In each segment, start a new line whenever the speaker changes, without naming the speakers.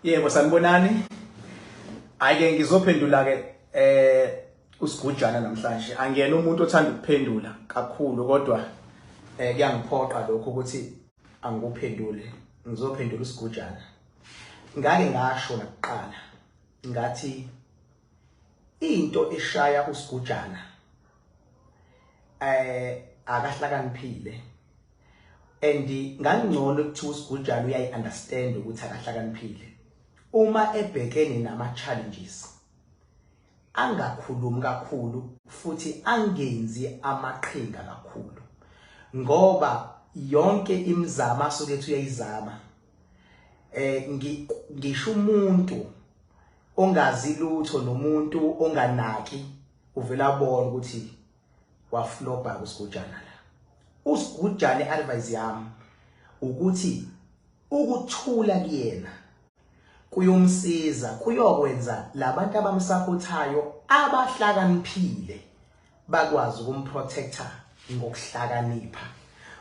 Yebo sanibonani. Ake ngizophendula ke uSgujana namhlanje. Angiyena umuntu othanda ukuphendula kakhulu kodwa kuyangiphoqa lokho ukuthi angikuphendule. Ngizophendula uSgujana. Ngake ngasho nakuqala ngathi into eshaya uSgujana akahlakaniphile. And ngangcono ukuthi uSgujana uyayi-understand ukuthi akahlakaniphile. Uma ebhekene nama-challenges angakhulumi kakhulu futhi angenzi amaqhinga kakhulu, ngoba yonke imizamo asuke ethi uyayizama ngisho umuntu ongazi lutho nomuntu onganaki uvela bona ukuthi waflopa uSgujana la. uSgujana advice yami ukuthi ukuthula kuyena kuyomsiza, kuyokwenza labantu abamsapothayo abahlakaniphile bakwazi ukumprotector ngokuhlakanipha.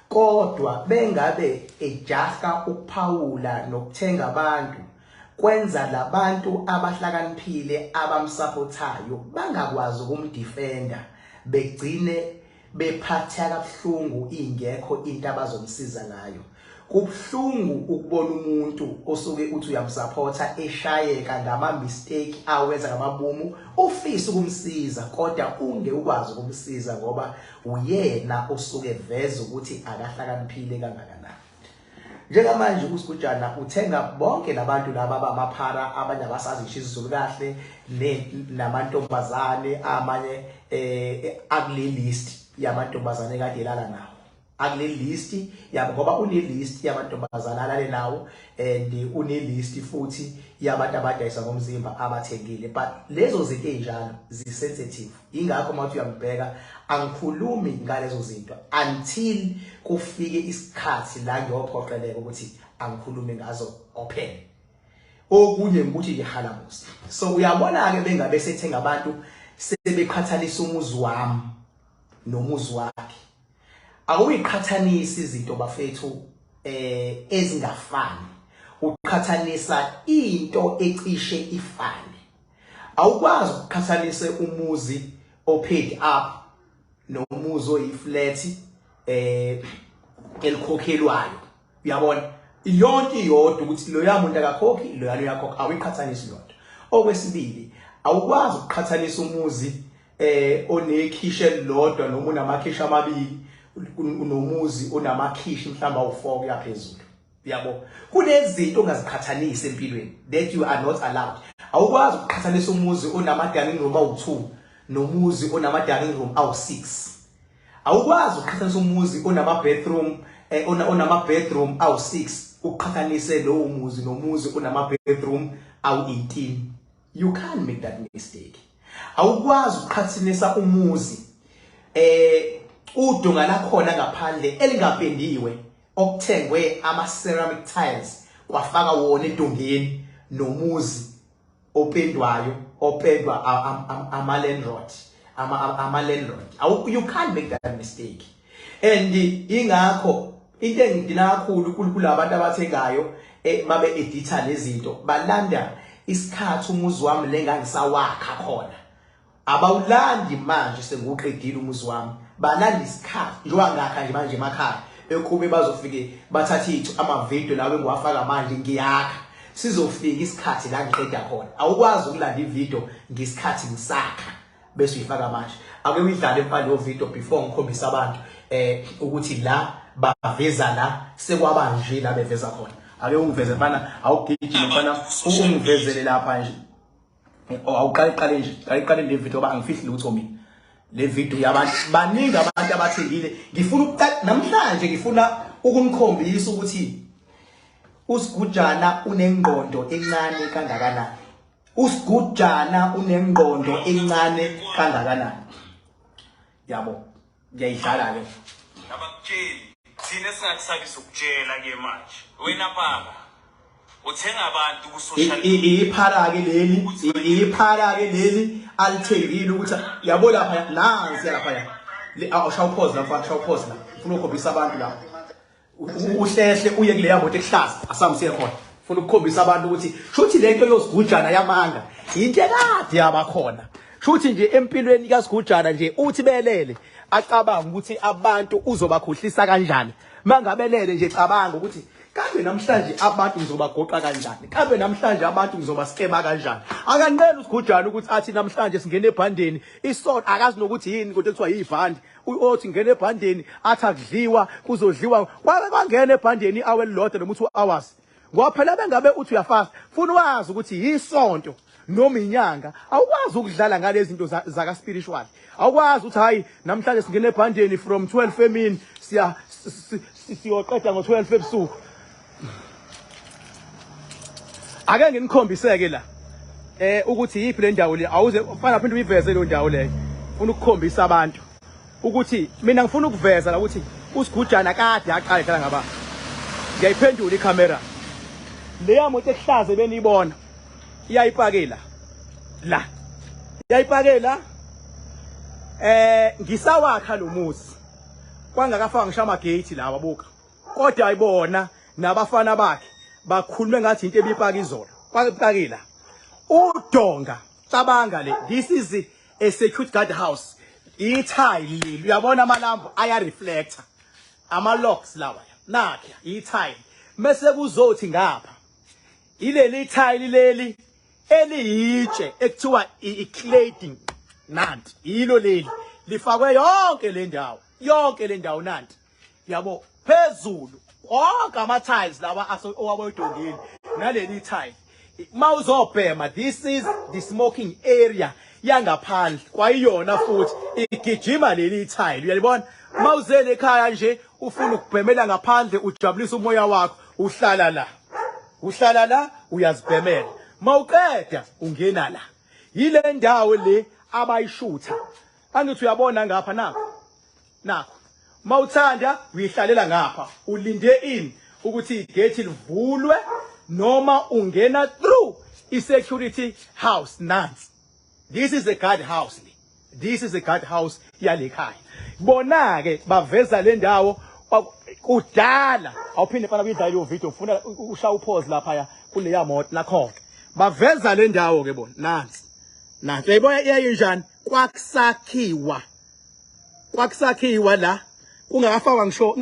Kodwa bengabe ejaha ukuphawula nokuthenga abantu kwenza labantu abahlakaniphile abamsapothayo bangakwazi ukumdefenda, begcine bephatha kabuhlungu ingekho into abazomsiza ngayo. Kubhlungu ukubona umuntu osuke uthi uyamsupporta eshayeka ngama mistake awenza ngamabomu, ufisa ukumsiza kodwa ungekwazi ukumsiza ngoba uyena osuke veza ukuthi akahlakaniphile kangakanani. Njengamanje uSgujana uthenga bonke labantu laba abamaphara, abanye abasazi isiZulu kahle namantombazane amanye akule list yamantombazane kade elala nawo. Akule list yabo ngoba une list yamantombazane alale nawo and une list futhi yabantu abadayisa ngomzimba abathengile, but lezo zinto ezinjalo zisensitive. Ingakho mawuthi uyambheka angikhulumi ngalezo zinto until kufike isikhathi la ngiyophoqeleka ukuthi angikhulume ngazo open. Okunye ukuthi ngihalamusa. So uyabona ke bengabe sethenga abantu sebeqhathanisa umuzi wami nomuzi wakhe. Awuyiqhathanisa izinto bafethu ezingafani, uqhathanisa into ecishe ifane. Awukwazi ukuqhathanisa umuzi opaid up nomuzi oyiflat elikhokhelwayo. Uyabona iyonke iyodwa ukuthi lo yamuntu akakhokhi lo yalo yakhokha, awuyiqhathanisi yodwa. Okwesibili, awukwazi ukuqhathanisa umuzi onekhishi elilodwa noma unamakhishi amabili unomuzi onamakhishi mhlamba u4 kuyaphezulu. Yabo kunezinto ongaziqhathanisa empilweni that you are not allowed. Awukwazi ukuqhathanisa umuzi onama dining room awu2 nomuzi onama dining room awu6. Awukwazi ukuqhathanisa umuzi onama bathroom onama bedroom awu6 uqhathanise lowo muzi nomuzi onama bedroom awu18. You can't make that mistake. Awukwazi ukuqhathanisa umuzi udonga lakhona ngaphandle elingapendiwe okuthengwe ama ceramic tiles kwafaka wona edongeni nomuzi opendwayo opendwa ama landlord you can't make that mistake. And ingakho into engidina kakhulu kulabantu abathengayo babe editha lezinto balanda isikhathi umuzi wami lengangisawakha khona. Abawulandi manje senguqedile umuzi wami, balanda isikhathi njengoba ngakha nje manje emakhaya ekube bazofike bathathe ama video lawo engiwafaka manje ngiyakha sizofika isikhathi la ngiqeda khona. Awukwazi ukulanda ivideo ngesikhathi ngisakha bese uyifaka manje. Ake uyidlale empande yo video before ngikhombisa abantu ukuthi la baveza la sekwaba nje la beveza khona. Ake ungiveze bana awugijima mfana ungivezele lapha nje. Awuqale nje ayiqale le video ngoba angifihli lutho mina. Le video yabantu baningi abantu abathengile. Ngifuna namhlanje ngifuna ukunikhombisa ukuthi uSgujana unengqondo encane kangakanani. uSgujana unengqondo encane kangakanani. Yabo ngiyayidlala ke.
Abakutsheli thina singakusabisa ukutshela ke manje. Wena phaka uthenga abantu ku social media.
Iphara ke leli alithengile ukuthi yabo lapha nansi lapha. Awushaw pause lapha, shaw pause la. Ufuna ukukhombisa abantu la. Uhlehle uye kule yamoto ehlaza asamsiye khona. Ufuna ukukhombisa abantu ukuthi shothi lento yosigujana yamanga into ekade yabakhona shuthi nje empilweni kasigujana nje uthi belele acabanga ukuthi abantu uzobakhohlisa kanjani mangabelele nje cabanga ukuthi kambe namhlanje abantu ngizobagoqa kanjani kambe namhlanje abantu ngizobaskema kanjani akanqena usigujana ukuthi athi namhlanje singene ebhandeni isonto akazi nokuthi yini kodwa kuthiwa yibhandi uyothi ngene ebhandeni athi akudliwa kuzodliwa kwangena ebhandeni ihour elilodwa noma 2 hours ngoba phela bengabe uthi uyafasta funa wazi ukuthi yisonto noma inyanga awukwazi ukudlala ngalezi zinto zaka spiritual awukwazi ukuthi hayi namhlanje singene ebhandeni from 12 emini siyoqeda ngo12 ebusuku ake nginikhombiseke la ukuthi yipi le ndawo le awuze ufana phinde uyiveze le ndawo leyo ufuna ukukhombisa abantu ukuthi mina ngifuna ukuveza la ukuthi usigujana kade aqala ngaba ngiyayiphendula icamera leya moto ehlaze benibona iyayipakela la iyayipakela ngisawakha lo muzi kwangakafanga ngisha amagate lawa buka kodwa ayibona nabafana bakhe bakhulume ngathi into ebipaka izolo kwapakela udonga cabanga le this is a security guard house ithile uyabona amalambu aya reflector ama locks lawa nakhe ithile mase kuzothi ngapha ileli ithile leli eliyitshe ekuthiwa iclading nanti yilo leli lifakwe yonke le ndawo nanti yabo phezulu wonke ama tiles lawa owabodongeni naleli tile mawuzobhema this is the smoking area yangaphandle kwayiyona futhi igijima leli tile uyalibona mawuzele ekhaya nje ufuna ukubhemela ngaphandle ujabulisa umoya wakho uhlala la uyazibhemela mawuqeda ungena la yile ndawo le abayishutha angithi uyabona ngapha nakho mawuthanda uyihlalela ngapha ulinde in ukuthi igate livulwe noma ungena through i-security house nansi this is a guard house this is a guard house yalekhaya bona ke baveza le ndawo kudala awuphinde fana kuyidlala leyo video ufuna ushaya upause lapha kuleya moto nakhona baveza le ndawo ke bona nansi uyayibona iyayinjani kwakusakhiwa la ungakafaka ngisho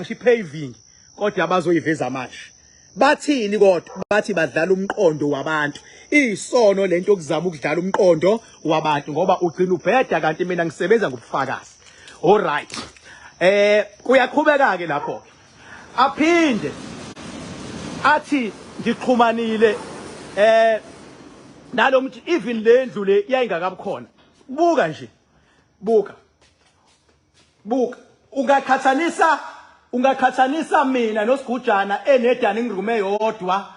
ipaving kodwa abazoyiveza manje bathini kodwa bathi badlala umqondo wabantu isono lento okuzama ukudlala umqondo wabantu ngoba ugcina ubheda kanti mina ngisebenza ngobufakazi all right kuyaqhubeka ke lapho aphinde athi ngiqhumanile nalomuntu even lendlu le yayingakabukhona buka nje buka ungakhathanisa mina nosigujana enedining room eyodwa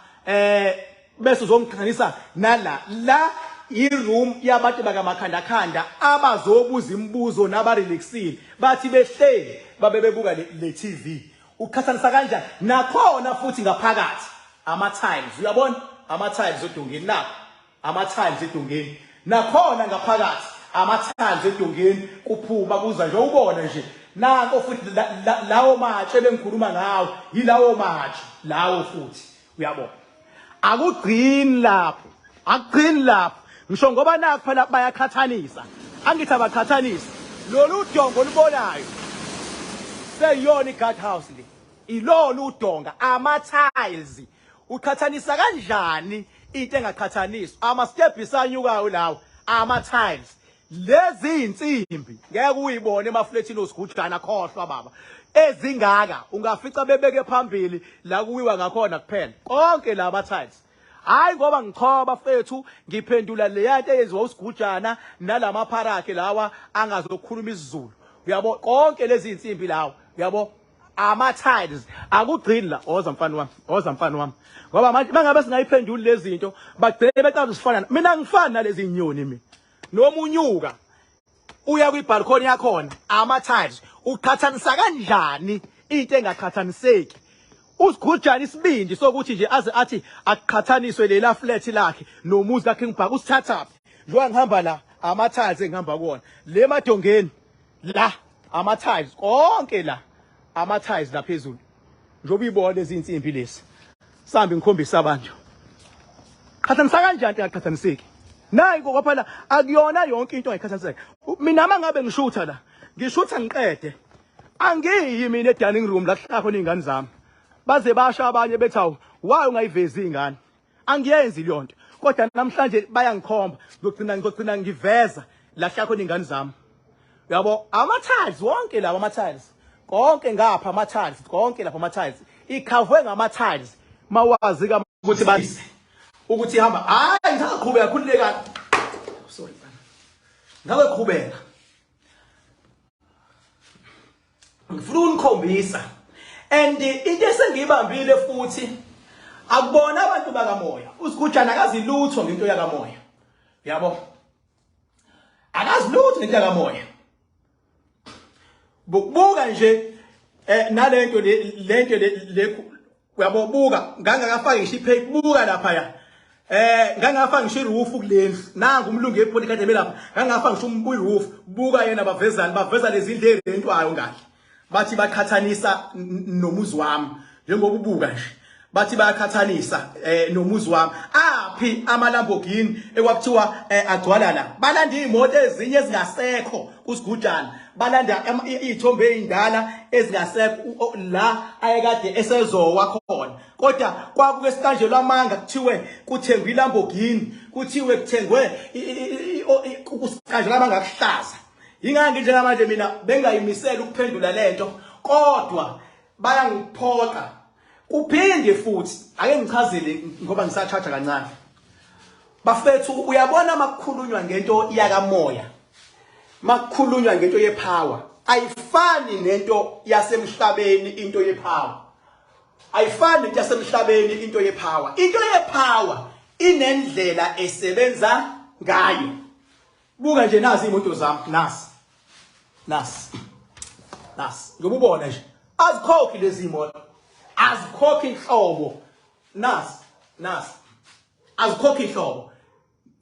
bese uzongqhanisa la i-room yabantu bakamakhandakhanda abazobuza imibuzo nabarelaxile bathi behleli babe bebuka le TV ukhathanisa kanjani nakhona futhi ngaphakathi ama-tiles uyabona ama-tiles edongeni nakho ama-tiles edongeni nakhona ngaphakathi ama-tiles edongeni kuphuma kuza nje ubona nje nanko futhi lawo matshe bengikhuluma ngawo yilawo matshe lawo futhi uyabona akugcini lapho ngisho ngoba nakho phela bayakhathanisa angithi abakhathanisa lolu dongo lubonayo seyiyona i-guard house le ilolu udonga ama-tiles uqhathanisa kanjani into engaqhathaniswa ama-steps anyukayo lawo ama-tiles lezi insimbi ngeke uyibone emafletini osigujana khohlwa baba ezingaka ungafica bebeke phambili la kuwiwa ngakhona kuphela konke laba tiles hayi ngoba ngichoba fethu ngiphendula le yanto eyenziwa usigujana nalama pharakhe lawa angazokhuluma isiZulu uyabo konke lezi insimbi lawo uyabo ama tiles akugcini la oza mfana wami ngoba manje mangabe singayiphenduli lezi zinto bagcine becala usifana mina ngifana nalezi inyoni mina nomunyuka uya kwibalcony yakhona ama tiles uqhathanisa kanjani into engaqhathaniseki usigujana isibindi sokuthi nje aze athi aqhathaniswe lela flat lakhe nomuzi ka King Bhaka usithatha njengoba ngihamba la ama tiles engihamba kuona le madongeni la ama tiles konke la ama tiles la phezulu njoba ibona lezi insimbi lezi sambi ngikhombisa abantu
qhathanisa kanjani engaqhathaniseki nayi ngokuphela akuyona yonke into engaqhathaniseki mina mangabe ngishutha la ngishutha ngiqede angiyi mina edining room la hlala khona izingane zami baze basha abanye bethawu wayo ungayivezi izingane angiyenzi leyo nto kodwa namhlanje bayangikhomba ngizogcina ngiveza la hlala khona izingane zami yabo ama-tiles wonke lawo ama-tiles konke ngapha ama-tiles konke lapha ama-tiles ikhavwe ngama-tiles mawazi ka ukuthi bayise ukuthi ihamba hayi ngisaqhubeka khululeka sorry ngabe qhubeka ngifuna unikhombisa and into esengiyibambile futhi akubona abantu bakamoya uSgujana akazi lutho ngento yakamoya yabo akazi lutho ngento yakamoya buka nje nalento le uyabobuka ngangakafaki ngisho ipheki buka lapha ya ngangafaki ngisho iroof kulendlu nanga umlungu epholi kade belapha ngangafaki ngisho iroof buka yena baveza lezi indle ezentwayo ngale bathi baqhathanisa nomuzi wami njengoba ubuka nje bathi bayaqhathanisa nomuzi wami aphi amaLamborghini ekwakuthiwa agcwala la balanda izimoto ezinye ezingasekho uSgujana balanda izithombe ezindala ezingasekho la ayekade esezowa khona kodwa kwabuke sikanjelwa amanga kuthiwe kuthengwe iLamborghini kuthiwe kuthengwe kusikanjelwa amanga kuhlaza ingani nje manje mina bengayimisela ukuphendula lento kodwa bayangiphoqa kuphinde futhi ake ngichazele ngoba ngisathatha kancane bafethu uyabona makukhulunywa ngento yakamoya makukhulunywa ngento yepower ayifani nento yasemhlabeni into yepower ayifani nento yasemhlabeni into yepower inendlela esebenza ngayo buka nje nazi imoto zami nasi ngiyobubona nje azikhokhi lezi imoto azikhokhi inhlobo nasi azikhokhi inhlobo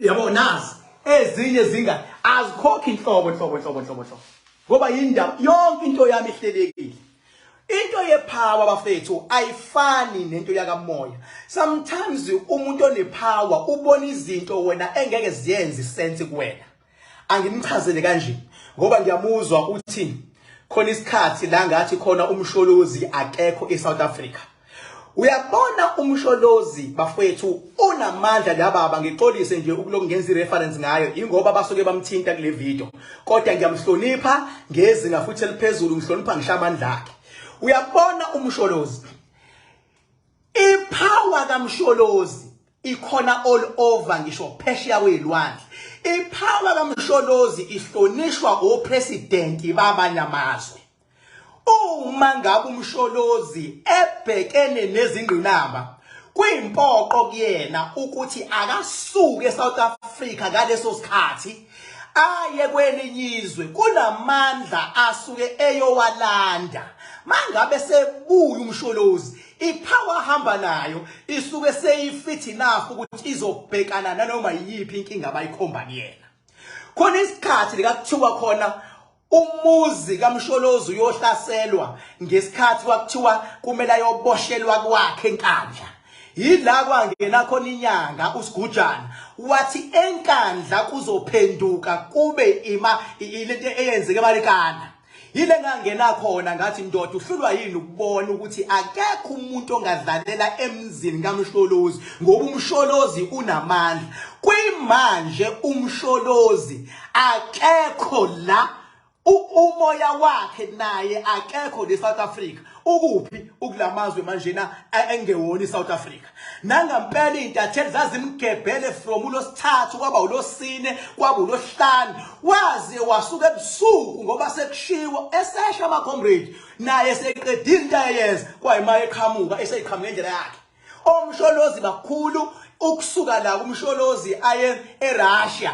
yabo nazi ezinye zinga azikhokhi inhlobo ngoba yindaba yonke into yami ihlelekile into yepower bafethu ayifani nento yakamoya sometimes umuntu onepower ubona izinto wena engeke ziyenze sense kuwena angimchazele kanje ngoba ngiyamuzwa uthi khona isikhathi la ngathi khona umsholozi akekho eSouth Africa uyabona umsholozi bafethu unamandla lababa ngixolise nje ukulokungenza ireference ngayo ingoba basuke bamthinta kule video kodwa ngiyamhlonipha ngezinga futhi eliphezulu ngihlonipha ngisha amandla akhe uyabona umsholozi ipower kamsholozi ikhona all over ngisho phesheya kwezilwandle ipower kamsholozi ihlonishwa opresident babanye amazwe uma ngabe umsholozi ebhekene nezingqinamba kuyimpoqo kuyena ukuthi akasuke eSouth Africa ngaleso sikhathi aye kwelinye izwe kunamandla asuke eyowalanda mangabe sebuya umsholozi ipower hamba nayo isuke seyifit enough ukuthi izobhekana nanoma yiphi inkinga abayikhomba kuyena khona isikhathi lekuthiwa khona umuzi kamsholozi uyohlaselwa ngesikhathi kwakuthiwa kumele ayoboshelwa kwakhe enkandla yila kwangena khona inyanga uSgujana wathi enkandla kuzophenduka kube ilento eyenzeke eMarikana yile ngangena khona ngathi ndoda uhlulwa yini ukubona ukuthi akekho umuntu ongadlalela emzini kamsholozi ngoba umsholozi unamandla kwimanje umsholozi akekho la umoya wakhe naye akekho leSouth Africa ukuphi ukulamazwe manje na engewona iSouth Africa nangampela intatheli zazimgebhele from uLosithathu kwaba uLosine kwaba uLosihlanu waze wasuka ebusuku ngoba sekushiwo esesha ama comrade naye seqedile into ayenza kwayima eqhamuka eseyiqhamuka indlela yakhe omsholozi bakhulu ukusuka la kumsholozi aye eRussia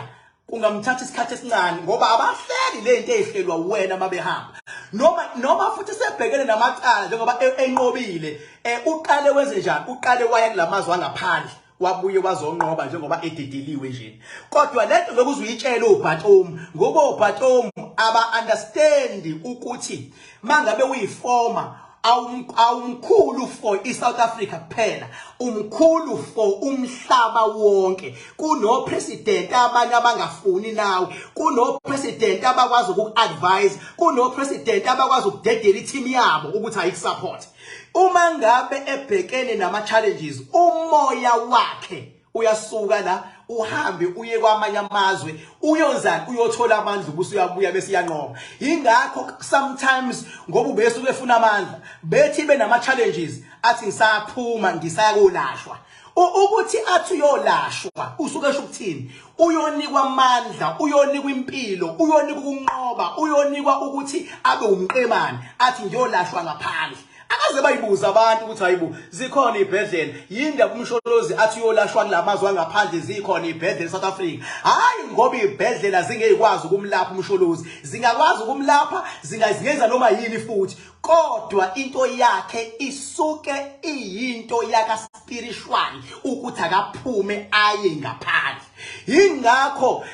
kungamthatha isikhathi esincane ngoba abahleli lento ezihlelwa wena mabehamba noma futhi sebhekene namacala njengoba enqobile uqale wenze njani uqale waya kulamazwe angaphandle wabuye wazonqoba njengoba edidiliwe nje kodwa lento bekuzuyitshela uBhatom ngoba uBhatom aba understand ukuthi mangabe uyiforma awumkhulu for iSouth Africa kuphela, umkhulu for umhlaba wonke. Kuno president abanye abangafuni nawe, kuno president abakwazi ukuadvise, kuno president abakwazi ukudedela i-team yabo ukuthi ayikusupport. Uma ngabe ebhekene nama challenges, umoya wakhe uyasuka la, uhambe uye kwamanye amazwe, uyozana uyothola amandla ukuthi uyabuya bese yanqoba. Ingakho sometimes ngoba ubesuke efuna amandla, bethi benama challenges athi ngisaphuma ngisaya kolashwa. Ukuthi athi uyolashwa usuke esho ukuthini? Uyonikwa amandla, uyonikwa impilo, uyonikwa ukunqoba, uyonikwa ukuthi abe umqemane, athi ngiyolashwa ngaphandle. Akaze bayibuza abantu ukuthi hayibo zikhona ibhedlela, yindaba umsholozi athi uyolashwa kulamazwe angaphandle zikhona ibhedlela eSouth Africa. Hayi ngoba ibhedlela zingekwazi ukumlapha umsholozi, zingakwazi ukumlapha, zingazenza noma yini futhi, kodwa into yakhe isuke iyinto yaka spiritual ukuthi akaphume aye ngaphandle. Ingakho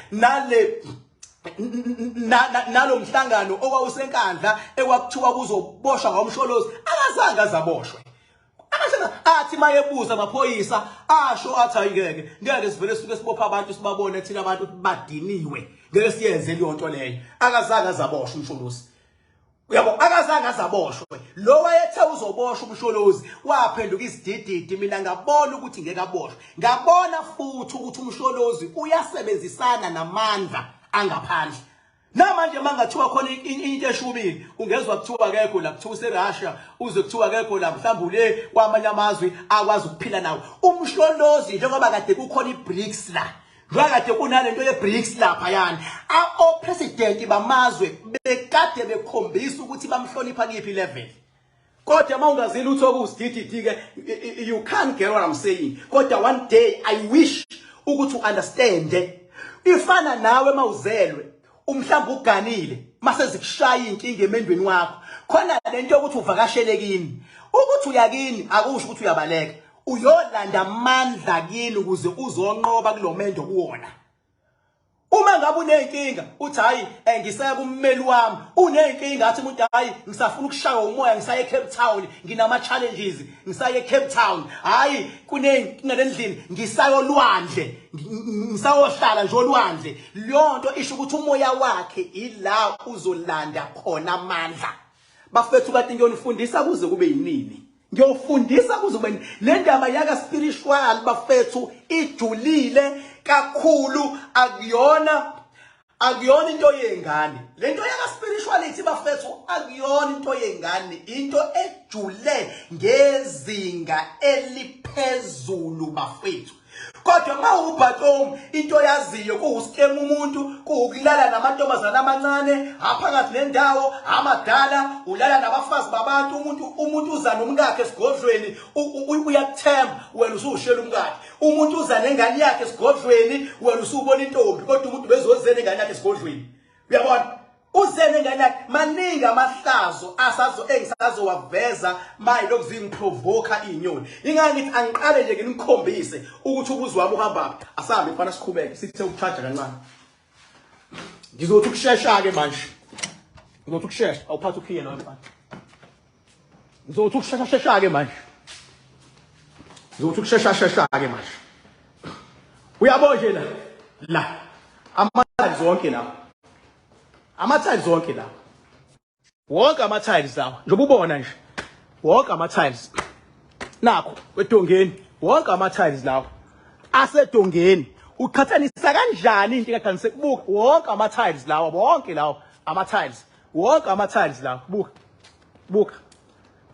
nalo mhlangano okwawusenkandla ekwakuthiwa kuzoboshwa ngomsholozi, akazange azaboshwe. Athi mayebuza amaphoyisa asho athi ayikeke ngeke sivele sisuke sibopha abantu sibabone thina abantu badiniwe, ngeke siyenze leyo nto leyo. Akazange azaboshwa umsholozi. Uyabo, akazange azaboshwe. Lo wayethe uzoboshwa umsholozi waphenduka isidididi. Mina ngabona ukuthi ngeke aboshwe. Ngabona futhi ukuthi umsholozi uyasebenzisana namandla angaphandle. Namanje mangathiwa khona into eshubile, ungezwa kuthiwa akekho la, kuthiwa useRussia, uze kuthiwa akekho la mhlawumbe le kwamanye amazwe akwazi ukuphila nawo. Umsholozi njengoba kade kukhona iBRICS la, njengoba kade kunalento yeBRICS lapha yani, opresident bamazwe bekade bekhombisa ukuthi bamhlonipha kiphi level. Kodwa mawungazili utho kusidididi ke, you can't get what I'm saying. Kodwa one day I wish ukuthi understand. Ifana nawe mawuzelwe umhlamba uganile mase zikushaya inkinga emendweni wakho, khona lento yokuthi uvakashele kini, ukuthi uyakini akusho ukuthi uyabaleka, uyolanda amandla kini ukuze uzonqoba kulomendo kuwona. Uma ngabe unenkinga uthi hayi ngisaya kummeli wami, unenkinga athi umuntu hayi ngisafuna ukushaya umoya ngisaya eCape Town, nginama challenges ngisaya eCape Town, hayi kunenkinga endlini ngisaya olwandle, ngisayohlala nje olwandle. Leyo nto isho ukuthi umoya wakhe ila uzolanda khona amandla. Bafethu kade ngiyonifundisa kuze kube yinini, ngiyofundisa kuze kube le ndaba yaka spiritual bafethu ijulile kakhulu, akuyona into yengane. Lento yaka spirituality bafethu akuyona into yengane, into ejule ngezinga eliphezulu bafethu. Kodwa mawubhatom into yaziyo kuuskema umuntu, kuukulala namantombazana amancane aphakathi nendawo amadala, ulala nabafazi babantu, umuntu uza nomkakhe esigodlweni uyakuthemba wena usushela umkakhe, umuntu uza nengane yakhe esigodlweni wena usubona intombi, kodwa umuntu bezozena ingane yakhe esigodlweni. Uyabona uzene ngane yakhe maningi amahlazo engisazowaveza mayilokhu zingiprovoka inyoni. Ingani ngithi angiqale nje nginikhombise ukuthi ubuzwe wami uhamba asahambe mfana siqhubeke sithe ukuchaja kancane. Ngizothi ukushesha ke manje, ngizothi ukushesha awuphatha ukhiye lo mfana, ngizothi ukushesha ke manje, ngizothi ukushesha ke manje. Uyabona nje la ama-tiles wonke la, ama-tiles wonke la, wonke ama-tiles lawa njengoba ubona nje, wonke ama-tiles nakho edongeni, wonke ama-tiles lawa asedongeni. Uqhathanisa kanjani into ekaqhanise kubuka wonke ama-tiles lawa, wonke lawa ama-tiles, wonke ama-tiles lawa, buka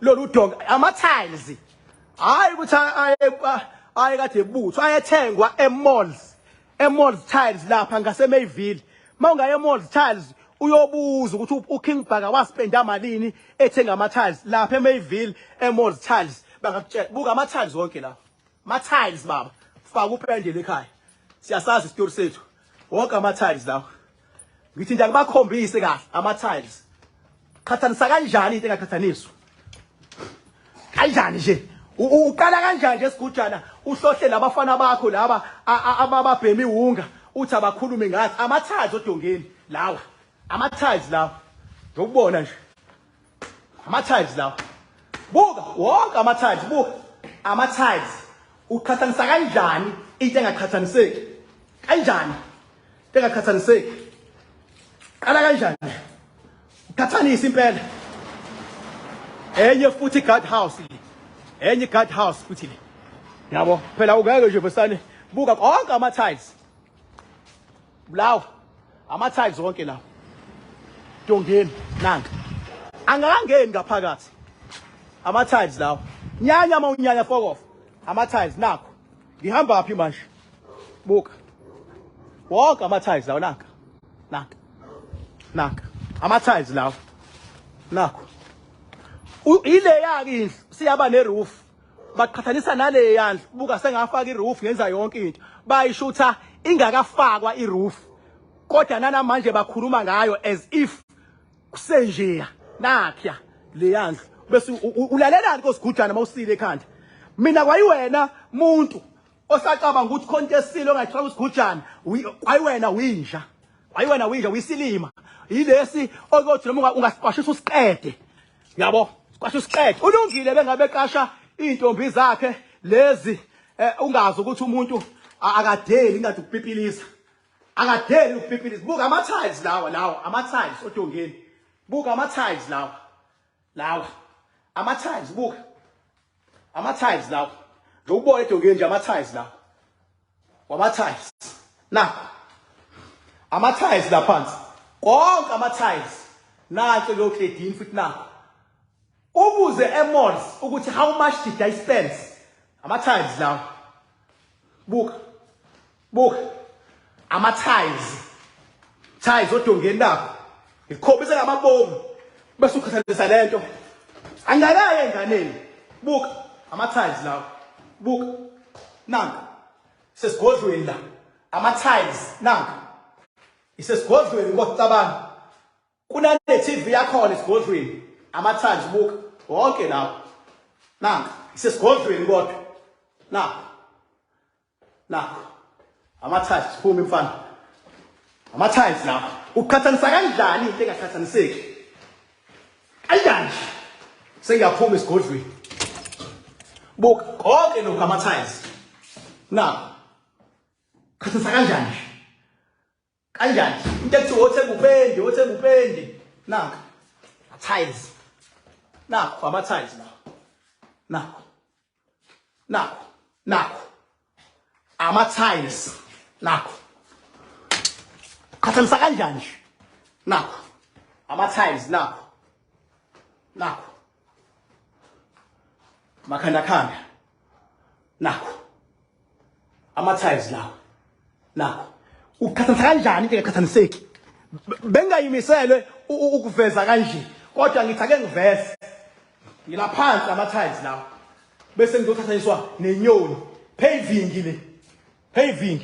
lolu donga ama-tiles, hayi ukuthi aye kade butho ayethengwa emalls tiles lapha ngaseMayville. Mawungaya emalls tiles uyobuza ukuthi uKing Bhaka waspenda malini ethenga ama-tiles lapha eMayville emalls tiles. Bangakutshela buka ama-tiles wonke la, ama-tiles baba, faka upendele ekhaya, siyasazi isitori sethu, wonke ama-tiles lawa. Ngithi nje akubakhombise kahle ama-tiles. Qhathanisa kanjani into engaqhathaniswa kanjani nje, uqala kanjani nje esigujana uhlohle labafana bakho laba abababhemi ihunga uthi abakhulume ngathi ama-tiles odongeni lawa, ama-tiles lawa ngokubona nje, ama-tiles lawa Buka wonke ama-tiles, buka ama-tiles uqhathanisa kanjani into engaqhathaniseki? Kanjani? Into engaqhathaniseki. Qala kanjani? Uqhathanisa impela. Enye futhi guard house le. Enye guard house futhi le. Yabo, phela ungeke nje besane buka konke ama-tiles. Lawo ama-tiles wonke lawo. Dongeni nanka. Angakangeni ngaphakathi. Ama-tiles lawo. Nyanya mawunyanya fuck off. Ama-tiles nakho. Ngihamba phi manje? Buka. Wonke ama-tiles lawo nanka. Nanka. Nanka. Ama-tiles lawo. Nakho. Ileya ke indlu siyaba ne-roof. Baqhathanisa nale yandlu. Buka sengafaka i-roof ngenza yonke into. Bayishutha ingakafakwa i-roof. Kodwa nanamanje bakhuluma ngayo as if kusenjeya. Nakya le yandlu. Bese ulalelani kosigujana mawusile ekhanda. Mina kwayiwena muntu osacabanga ukuthi contestile ongayihlala usigujana, kwayiwena winja. Kwayiwena winja wisilima. Yilesi okothi noma ungasiqwashisa usiqede. Yabo, siqwasha usiqede. Ulungile bengabe qasha intombi zakhe lezi ungazi ukuthi umuntu akadeli ngathi ukupipilisa. Akadeli ukupipilisa. Buka ama-tiles lawa, ama-tiles odongeni. Buka ama-tiles lawa. Lawa. Ama-tiles buka. Ama-tiles lawa. Ngokubona edongeni nje ama-tiles lawa. Wama-tiles. Na. Ama-tiles la phansi. Konke ama-tiles. Nanke lo kledini futhi na. Ubuze emalls ukuthi how much did I spend? Ama-tiles lawa. Buka. Buka. Ama-tiles. Tiles odongeni lapho. Ngikhombisa ngamabomu. Bese ukhathalisa lento. Angakaye enganeni. Buka ama-tiles lawo. Buka. Nanka. Sesigodlweni la. Ama-tiles nanka. Isesigodlweni ngocabanga. Kunale TV yakhona esigodlweni. Ama-tiles buka. Wonke lawo. Nanka. Isesigodlweni kodwa. Nanka. Nanka. Ama-tiles siphuma mfana. Ama-tiles lawo. Uqhathanisa kanjani into engaqhathaniseki? Kanjani? Sengiyaphuma esigodlweni. Buka konke lokho ama-tiles. Na. Qhathanisa kanjani? Kanjani? Into ethi othe kupendi. Nanka. Tiles. Nakho ama-tiles lawo. Nakho. Nakho. Nakho. Ama-tiles. Nakho. Qhathanisa kanjani? Nakho. Ama-tiles nakho. Nakho. Makhanda. Nakho. Ama-tiles lawo. Nakho. Uqhathanisa kanjani into engaqhathaniseki? Bengayimiselwe ukuveza kanje. Kodwa ngithi ake ngiveze. Ngilaphansi ama-tiles lawo. Bese ngizothathaniswa nenyoni. Paving le. Paving.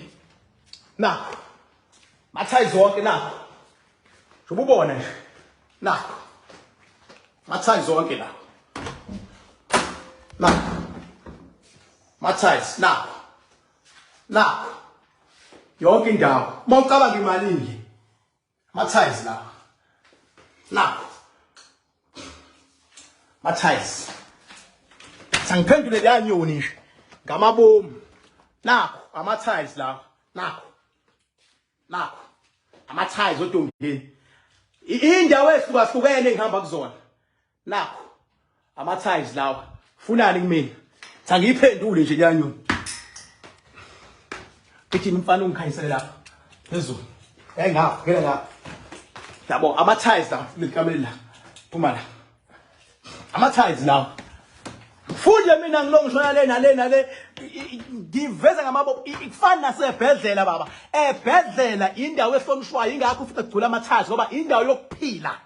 Nakho. Ma-tiles wonke nakho. Ububona nje. Nakho. Ma-tiles wonke la. Nakho. Ma-tiles nakho. Nakho. Yonke indawo. Mawucabanga imali nje. Ma-tiles la. Nakho. Ma-tiles. Sangiphendule la nyoni nje. Ngamabomu. Nakho ama-tiles la. Nakho. Nakho. Ama-tiles odongeni. Indawo ezihlukahlukene engihamba kuzona. Nakho. Ama-tiles lawa. Funani kumina? Sangiyiphendule nje lanyoni. Ethi mfana ungikhanyisele lapha. Phezulu. Ngapha, ngena ngapha. Yabo ama-tiles lawa lekamela la. Phuma la. Ama-tiles lawa. Funde mina ngilongishoya le ngiveza ngamabobo ikufana nasebhedlela baba. Ebhedlela indawo ehlonishwayo ingakho futhi kugcula ama-tiles ngoba indawo yokuphila.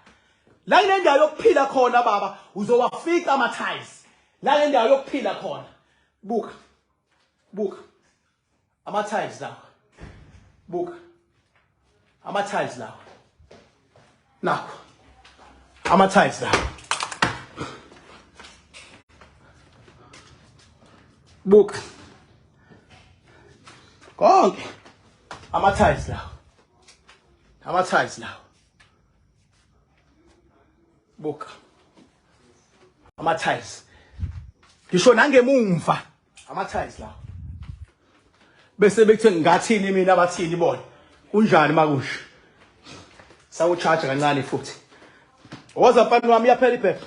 La indawo yokuphila khona baba uzowafika ama-tiles. La indawo yokuphila khona. Buka. Buka. Ama-tiles lawa. Buka. Ama-tiles lawa. Nakho. Ama-tiles lawa. Buka. Konke. Ama-tiles lawa. Ama-tiles lawa. Buka. Ama-tiles. ngisho nangemumva ama-tiles la bese bethe ngathini mina abathini bona kunjani makusho sawucharge kancane futhi woza mfana wami yaphela iphepha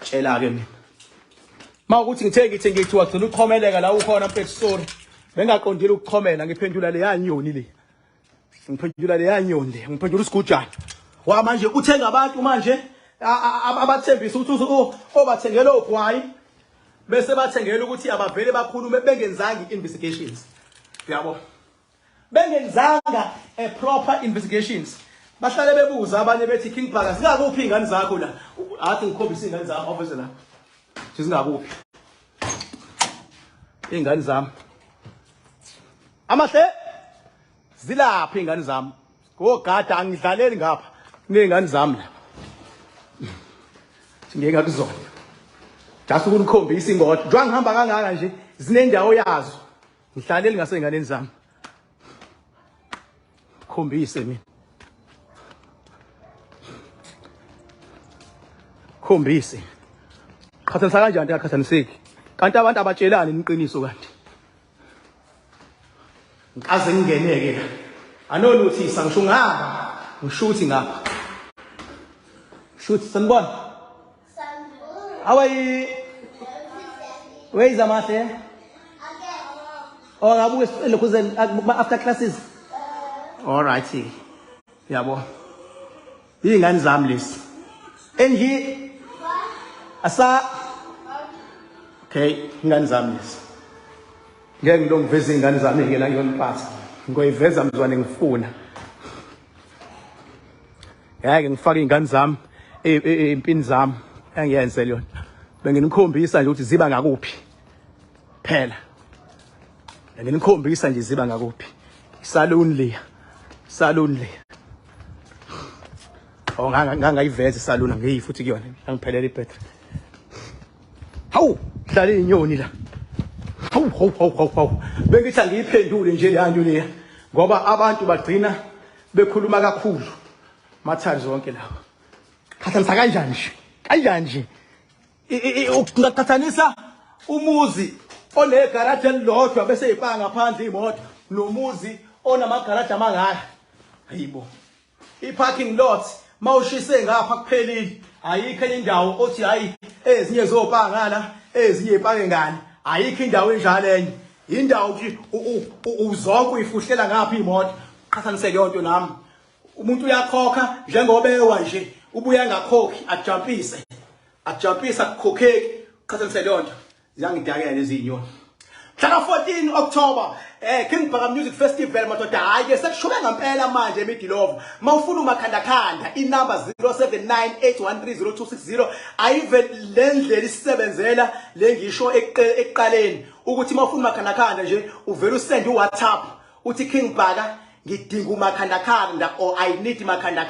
tshela ke mina mawukuthi ngithi wagcina ukuqhomeleka la ukhona mfethu sorry bengaqondile ukuqhomela ngiphendula le yanyoni le ngiphendula le yanyoni le ngiphendula uSgujana wa manje uthenga abantu manje abathembisa ukuthi obathengela ogwayi bese bathengela ukuthi abavele bakhulume bengenzanga investigations yabo bengenzanga a proper investigations bahlale bebuza abanye bethi King Bhaka zingakuphi ingane zakho la athi ngikhombisa ingane zami obese la zingakuphi ingane zami amahle zilapha ingane zami ngogada angidlaleli ngapha nezingane zami la ngeke akuzona just ukunikhombisa ingodo njengoba ngihamba kangaka nje zinendawo yazo ngihlaleli ngasenganeni zami khombise mina khombise qhathanisa kanjani akaqhathaniseki kanti abantu abatshelani iqiniso kanti ngikaze ngingeneke la anonothisa ngisho ngapha ngishuthi ngapha shuthi sanibona how are you? Where is Amahle? Oh, after classes. All righty. Yeah, boy. You ain't got list. And he, asa. Okay, nganzam list. Ngeke ngilongiveza ingane zami ngena ngiyoniphatha. Ngoyiveza mzwane ngifuna. Ngeke ngifake ingane zami empini zami engiyenze leyo. Benginikhombisa nje ukuthi ziba ngakuphi. Phela. Benginikhombisa nje ziba ngakuphi. Salon le. Salon le. Oh ngangayiveza salon ngeyi futhi kuyona. Angiphelele ibattery. Hawu, dlala inyoni la. Hawu. Bengithi angiyiphendule nje leyanto leya ngoba abantu bagcina bekhuluma kakhulu. Mathali zonke lawo. Qhathanisa kanjani nje? Kanjani nje? Ungaqhathanisa umuzi onegaraji elilodwa bese ipanga ngaphandle imoto nomuzi onamagaraji amangaka. Hayibo. I-parking lot mawushise ngapha kuphelile. Ayikho enye indawo othi hayi ezinye zopangala ezinye ipange ngani. Ayikho indawo enjalo enye. Indawo nje uzonke uyifuhlela ngapha imoto. Qhathanise yonke nami. Umuntu uyakhokha njengobewa nje ubuya ngakhokhi ajumpise. Ajumpisa kukhokheki qhathanise lonto. Ziyangidakela lezi inyoni. Mhla 14 October King Bhaka Music Festival madoda hayi sekushuka ngempela manje eMidilova mawufuna umakhanda inumber 0798130260 ayive lendlela isebenzela lengisho ekuqaleni ukuthi mawufuna umakhanda nje uvela usend uWhatsApp uthi King Bhaka ngidinga umakhanda or I need makhanda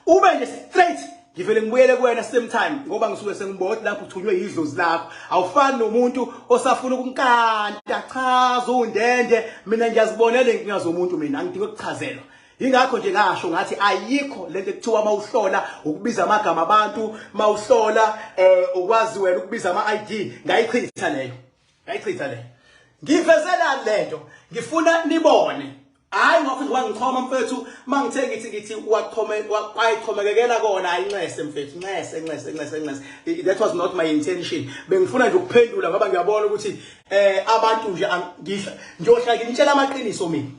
ube nje straight ngivele ngibuyele kuwena same time ngoba ngisuke sengibona lapho uthunywe idlozi lakho awufani nomuntu osafuna ukunkanta chaza undende mina ngiyazibonela inkinga zomuntu mina angidingi ukuchazelwa ingakho nje ngasho ngathi ayikho lento ekuthiwa mawuhlola ukubiza amagama abantu mawuhlola ukwazi wena ukubiza ama-ID ngayichitha leyo ngivezela lento ngifuna nibone hayi ngokuthi wangichoma mfethu mangithe ngithi waqhomekela kona ayinxese mfethu nxese that was not my intention bengifuna nje ukuphendula ngoba ngiyabona ukuthi abantu nje ngiyohlala ngitshela amaqiniso mina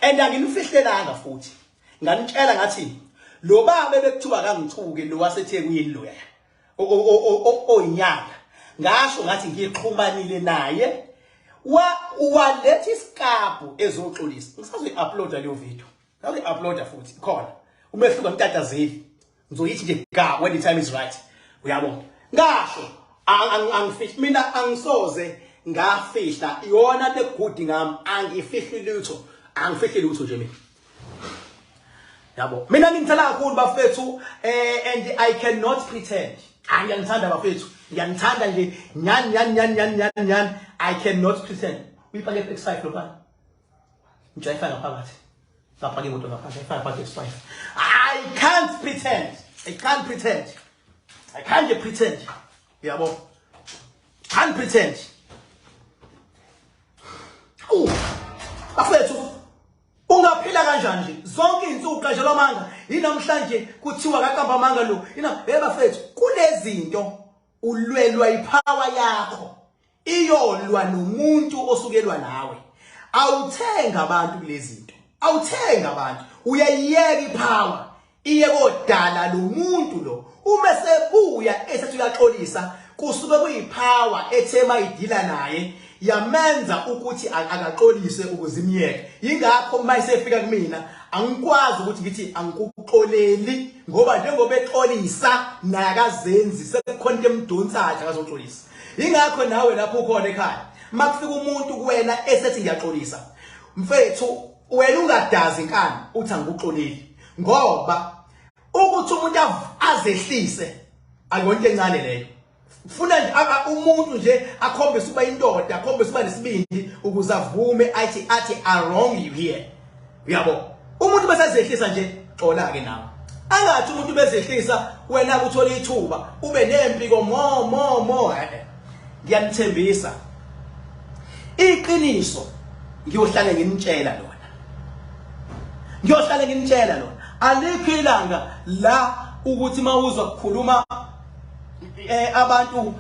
and anginifihlelanga futhi nganitshela ngathi lo baba bekuthiwa kangithuke lo waseThekwini lo yena oyinyanga ngasho ngathi ngixhumanile naye waletha iskapu ezoxolisa ngisazoyi-uploada leyo video ngazoyi-uploada futhi khona umehluko mtatazeli ngizoyithi nje ga when the time is right uyabona ngasho angifihli mina angisoze ngafihla yona le good ngami angifihli lutho nje mina yabo mina ngimthela kakhulu bafethu and I cannot pretend ngiyangithanda bafethu ngiyangithanda nje nyani I cannot pretend uyifake X5 lo bani ngiyayifaka ngaphakathi ngapha imoto ngaphandle ifaka phakathi X5 I can't pretend I can't pretend. Yabo. Can't pretend. Bafethu ungaphila kanjani nje zonke izinsuku qashelwa amanga inamhlanje kuthiwa kaqamba amanga lo bafethu kulezinto ulwelwa ipower yakho iyolwa nomuntu osukelwa nawe awuthenga abantu kulezinto awuthenga abantu uyayiyeka ipower iye kodala lo muntu lo uma sebuya esethi uyaxolisa kusuke kuyipower ethema idila naye yamenza ukuthi akaxolise ukuzimiyeke ingakho mayisefika kumina angikwazi ukuthi ngithi angikuxoleli ngoba njengoba exolisa naye akazenzi sekukhona emdonsathi akazoxolisa ingakho nawe lapho ukhona ekhaya makufika umuntu kuwena esethi ngiyaxolisa mfethu wena ungadazi inkani uthi angikuxoleli ngoba ukuthi umuntu azehlise ayonto encane leyo ufuna nje umuntu nje akhombise ukuba indoda akhombise ukuba nesibindi ukuze avume athi I wrong you here uyabo umuntu besezehlisa nje xola ke nawe angathi umuntu bezehlisa wena uthola ithuba ube nempiko mo ngiyanithembisa iqiniso ngiyohlala nginitshela lona alikho ilanga la ukuthi mawuzwa kukhuluma abantu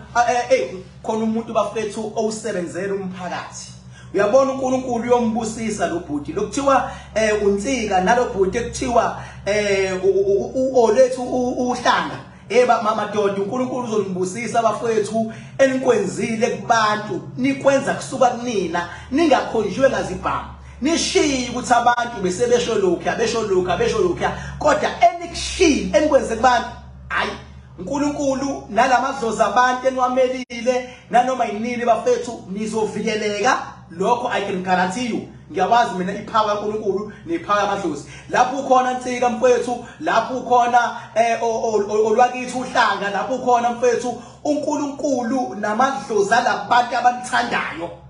khona umuntu bafethu owusebenzela umphakathi uyabona uNkulunkulu uyombusisa lo bhuti lokuthiwa unsika nalo bhuti ekuthiwa olethu uhlanga madoda uNkulunkulu uzolimbusisa bafethu enikwenzile kubantu nikwenza kusuka kunina ningakhonjwe ngazibhamu nishiye ukuthi abantu besebesho lokhu kodwa enikushini enikwenze kubantu hayi uNkulunkulu nalamadlozi abantu eniwamelile nanoma yinini bafethu nizovikeleka lokho I can guarantee you ngiyawazi mina ipower kaNkulunkulu nepower yamadlozi lapho ukhona nsika mfethu lapho ukhona olwakithi uhlanga lapho ukhona mfethu uNkulunkulu namadlozi alabantu abanthandayo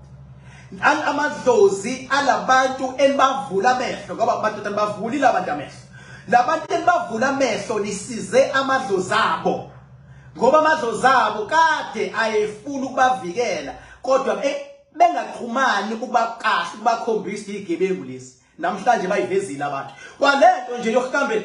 amadlozi alabantu enibavula amehlo ngoba abantu bavulile abantu amehlo labantu enibavula amehlo nisize amadlozi abo ngoba amadlozi abo kade ayefuna ukubavikela kodwa bengaxhumani ukuba kahle ukubakhombisa igebengu lesi namhlanje bayivezile abantu kwalento nje yokuhambe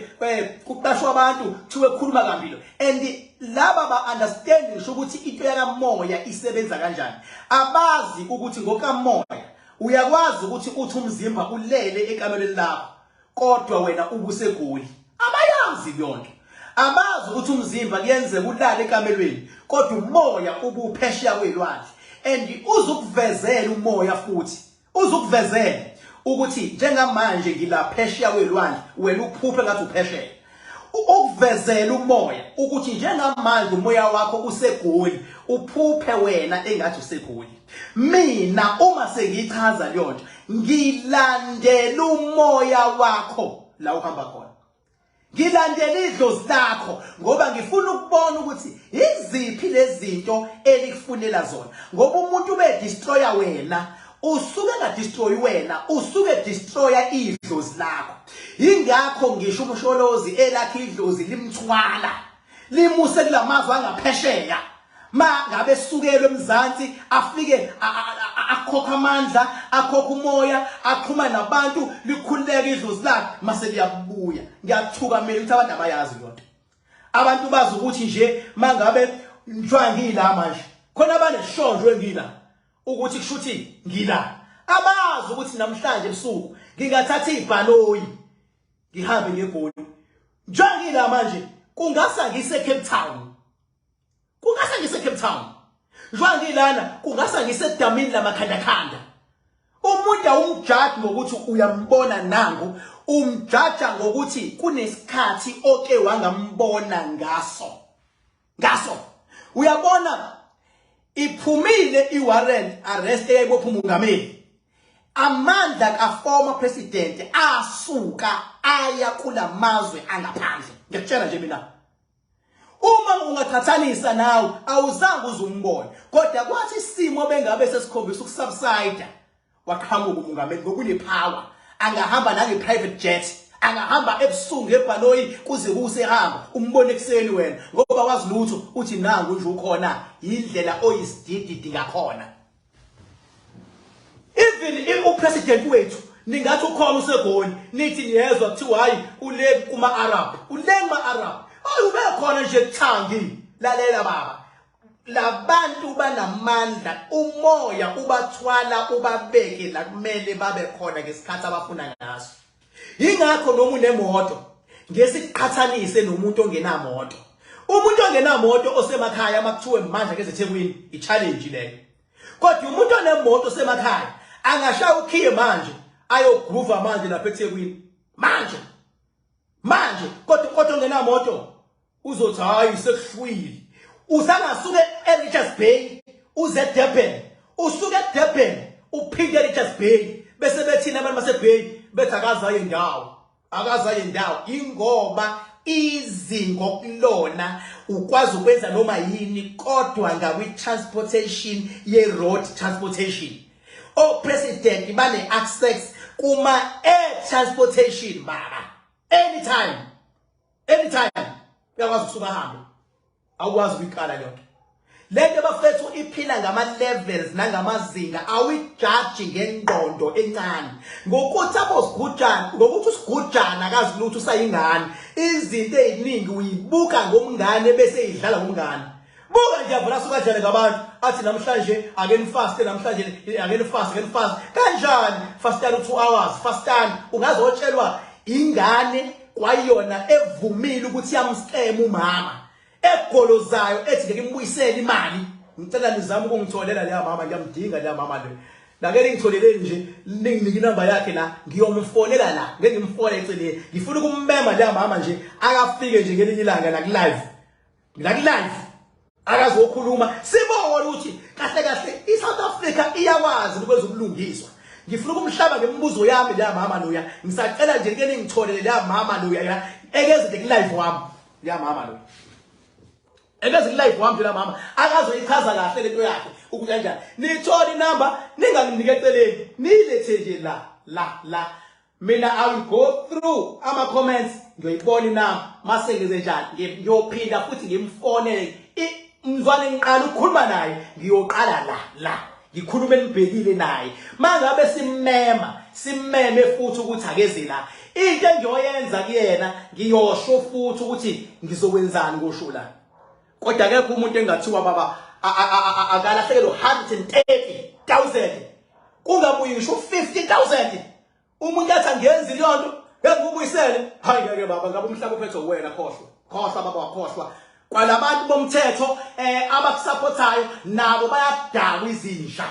kuqashwa abantu kuthiwe khuluma kambilo and laba ba understanding ngisho ukuthi into yakamoya isebenza kanjani abazi ukuthi ngokamoya uyakwazi ukuthi uthi umzimba ulele ekamelweni lakho kodwa wena ubusegoli abayazi yonke abazi ukuthi umzimba kuyenzeka ulale ekamelweni kodwa umoya ubuphesheya kwelwandle and uzukuvezela umoya futhi uzukuvezela ukuthi njengamanje ngilaphesheya kwelwandle wena uphuphe ngathi uphesheya ukuvezela umoya ukuthi njengamanje umoya wakho usegoli uphuphe wena engathi usegoli mina uma sengichaza lonto ngilandela umoya wakho la uhamba khona ngilandela idlozi lakho ngoba ngifuna ukubona ukuthi iziphi lezi zinto elikufunela zona ngoba umuntu bedestroya wena usuke ngadestroy wena usuke destroya idlozi lakho ingakho ngisho umsholozi elakhe idlozi limthwala limuse kulamazwe angaphesheya ma ngabe sukelwe emzansi afike akhokha amandla akhokha umoya aqhuma nabantu likhululeka idlozi lakhe mase liyabuya ngiyathuka mina ukuthi abantu abayazi lonto abantu bazi ukuthi nje mangabe njwangila manje khona abaneshonjwe ngila ukuthi kushuthi ngila abazi ukuthi namhlanje ebusuku ngingathatha ibhaloyi ngihambe ngegoli njwangila manje kungasa ngise Cape Town njwangilana kungasa ngise damini lamakhandakhanda umuntu awumjudge ngokuthi uyambona nangu umjaja ngokuthi kunesikhathi oke wangambona ngaso uyabona iphumile iwarrant arrest eyayibopha umongameli amandla ka former president asuka aya kulamazwe angaphandle ngiyakutshela nje mina uma ungathathanisa nawe awuzange uzumbone kodwa kwathi isimo bengabe sesikhombisa ukusubside waqhamuka umongameli ngokunepower angahamba nange private jet angahamba ebusuku ngebhanoyi kuze kuse hamba umbone ekseni wena ngoba wazi lutho uthi nangu nje ukhona indlela oyisidididi ngakhona. Even upresident wethu ningathi ukhona usegoni nithi niyezwa kuthiwa hayi ule kuma Arab ube khona nje ethangi. Lalela baba, labantu banamandla, umoya ubathwala ubabeke la kumele babe khona ngesikhathi abafuna ngaso. Yingakho noma unemoto ngesiqhathanise nomuntu ongenamoto. Umuntu ongenamoto osemakhaya makuthiwe manje kezeThekwini i-challenge leyo. Kodwa umuntu onemoto osemakhaya angashaya ukhiye manje ayogroove manje lapha eThekwini. Manje kodwa ongenamoto uzothi hayi sekuhlwile. Usangasuke eRichards Bay uze Durban, usuke eDurban uphinde eRichards Bay bese bethina abantu baseBay bethi akazayo indawo ingoba izingo kulona ukwazi ukwenza noma yini kodwa ngawi transportation ye road transportation. President bane access kuma air transportation baba anytime uyakwazi ukusuka hambe awukwazi ukukala lonke. Lento bafethu iphila ngama levels nangamazinga awujudge ngengqondo encane ngokuthi abosgujana ngokuthi usigujana akazi lutho usayingane izinto eziningi uyibuka ngomngane bese idlala ngomngane. Buka nje avula suka njani ngabantu athi namhlanje ake nifast kanjani fastani 2 hours fastani ungazotshelwa ingane kwayona evumile ukuthi yamscam umama egolozayo ethi ngeke imbuyisele imali. Ngicela nizame ukungitholela leya mama ngiyamdinga leya mama le. Ngake ngitholele nje ninginike inamba yakhe la ngiyomfonela la ngeke ngimfone eceleni ngifuna ukummema leya mama nje akafike nje ngelinye ilanga la live akazokhuluma sibone ukuthi kahle iSouth Africa iyakwazi ukwenza ubulungiswa. Ngifuna ukumhlaba ngemibuzo yami leya mama loya ngisacela nje ngeke ngitholele leya mama loya ekeze live wami leya mama loya ekeze live wami leya mama akazoyichaza kahle lento yakhe ukuthi kanjani. Nithola inamba ninganginike eceleni nilethe nje la mina I will go through ama comments ngiyoyibona inamba mase ngeze njani ngiyophinda futhi ngimfonele umzwane ngiqala ukukhuluma naye ngiyoqala la ngikhulume nibhekile naye mangabe simmeme futhi ukuthi akeze la into engiyoyenza kuyena ngiyosho futhi ukuthi ngizokwenzani ngosho la. Kodwa akekho umuntu engathiwa baba akalahlekelwe 130,000 kungabuyisho 50,000 umuntu athi angenzi leyo nto ngekubuyisele hayi ngeke baba ngabe umhlaba uphethwe uwena khohlwa baba wakhohlwa. Kwalabantu bomthetho abakusupportayo nabo bayadakwa izinja.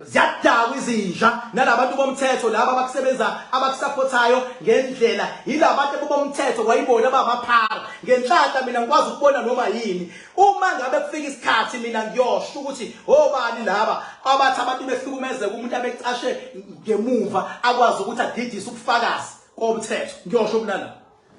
Ziyadakwa izinja nalabantu bomthetho laba abakusebenza abakusupportayo ngendlela yilabantu bomthetho wayibona bamaphara ngenhlanhla mina ngikwazi ukubona noma yini. Uma ngabe kufika isikhathi mina ngiyosho ukuthi obani laba abathi abantu behlukumezeka umuntu abecashe ngemuva akwazi ukuthi adidise ubufakazi bomthetho ngiyosho kunala.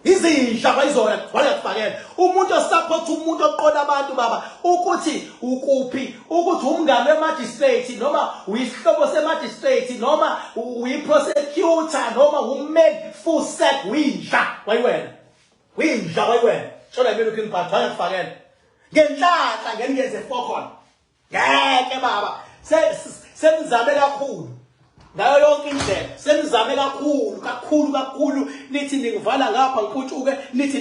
Izinja bayizona wayakufakela umuntu osupport umuntu oqola abantu baba ukuthi ukuphi ukuthi umngane wemagistrate noma uyihlobo semagistrate noma uyiprosecutor noma ummeli full set winja wayiwena shola mina King Bhaka yakufakela ngenhlanhla ngeniyenze fokon ngeke baba semizame kakhulu ngayo yonke indlela senizame kakhulu nithi ningivala ngapha ngiphutshuke nithi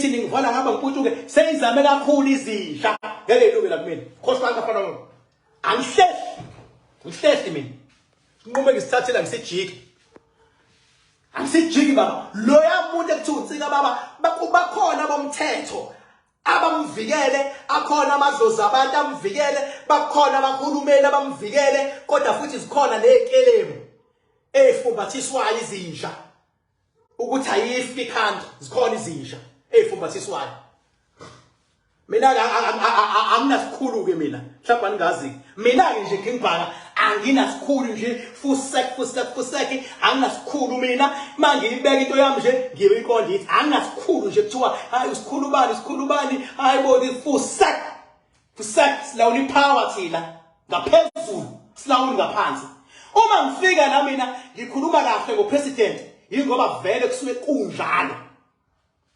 ningivala ngapha ngiphutshuke seyizame kakhulu izinhla ngeke iluke la kumina khohlwa ngafana wona angihlehli mina nqobe ngisithathela ngisijiki baba loya muntu ekuthiwa utsika baba bakhona bomthetho abamvikele akhona amadlozi abantu amvikele bakhona abakhulumeli abamvikele kodwa futhi zikhona nekelemu efumbathiswayo izinja ukuthi ayifi ikhanda zikhona izinja efumbathiswayo. Mina anginasikhulu ke mina mhlawumbe ningazi mina ke nje King Bhaka anginasikhulu nje fusek anginasikhulu mina mangiyibeka into yami nje ngiyiqonda ithi anginasikhulu nje kuthiwa hayi usikhulu bani hayi bo fusek silawula power thina ngaphezulu silawula ngaphansi. Uma ngifika na mina ngikhuluma kahle ngopresident Ingoba vele kusuke kunjalo.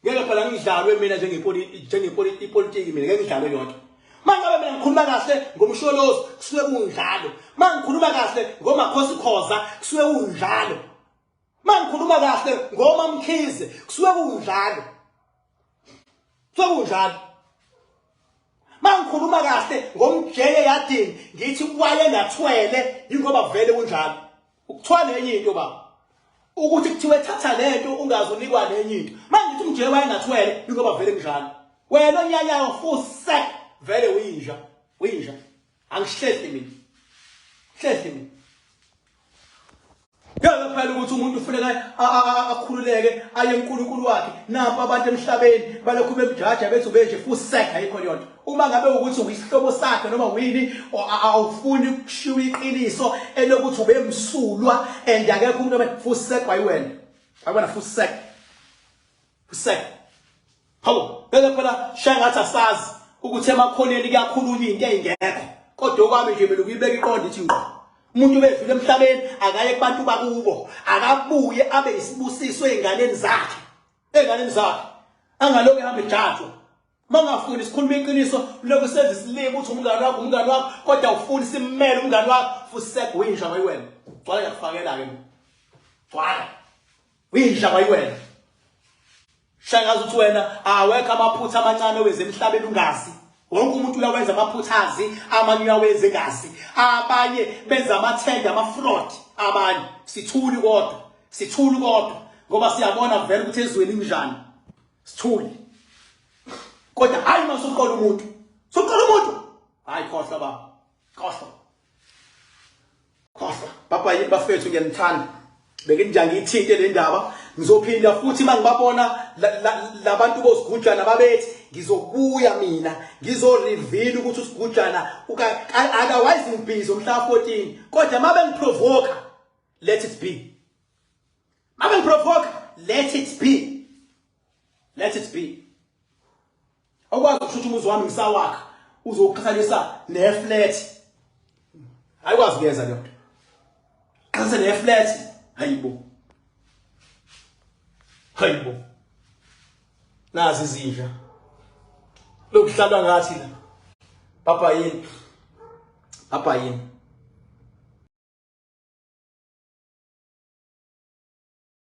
Ngeke phela ngidlalwe mina njengepolitiki mina ngeke ngidlalwe yonke. Mangabe mina ngikhuluma kahle ngomsholozi kusuke kunjalo. Mangikhuluma kahle ngomakhosi khoza kusuke kunjalo. Mangikhuluma kahle ngoma Mkhize kusuke kunjalo. Kusuke kunjalo. Mangikhuluma kahle ngomjeye yadini ngithi waye nathwele ingoba vele kunjalo. Ukuthwala enye into baba. Ukuthi kuthiwe thatha lento ungazunikwa nenye into. Manje umjeye waye nathwele ingoba vele kunjalo. Wena onyanyayo futhi vele uyinja. Angishlehli mina. Hlehli mina. Ngeke phela ukuthi umuntu ufuneka akhululeke aye uNkulunkulu wakhe napha abantu emhlabeni balokhu bemjaja bethu benje futhi ayikho yonke. Uma ngabe ukuthi uyisihlobo sakhe noma uyini awufuni ukushiya iqiniso elokuthi ubemsulwa and akekho umuntu futhi bayiwena. Ayibona futhi hawo ngeke phela shangathi asazi ukuthi emakhoneni kuyakhulunywa into engekho kodwa okwami nje mina ukuyibeka iqonda ithi umuntu bedlule emhlabeni akaye kubantu bakubo akabuye abe isibusiso einganeni zakhe angaloku ehamba ejajwa mangafuni sikhuluma iqiniso lokho senza isilimo uthi umngane wakho kodwa ufuni simmele umngane wakho futhi segwinja bayiwena gcwala yakufakela ke gcwala winja bayiwena shangazi uthi wena awekho amaphutha amancane wenze emhlabeni ungazi. Wonke umuntu uyawenza amaphuthazi amanye uyawenza engazi. Abanye benza amathenda amafraud abanye sithuli kodwa ngoba siyabona vele ukuthi ezweni injani sithuli. Kodwa hayi masuqola umuntu. Hayi khohlwa baba. Khohlwa. Papa yini bafethu ngiyanithanda. Beke nje ngiyithinte le ndaba ngizophinda futhi mangibabona labantu boSgujana babethi ngizobuya mina ngizoreveal ukuthi uSgujana akawazi imphizo mhla 14 kodwa mabe ngiprovoke let it be. Awukwazi ukuthi umuzi wami ngisawakha uzoqhathanisa neflat. Ayikwazi kuyeza le nto. Qhathanisa neflat. Hayibo. Nazi izinja. Lokuhlalwa ngathi la. Papa yini.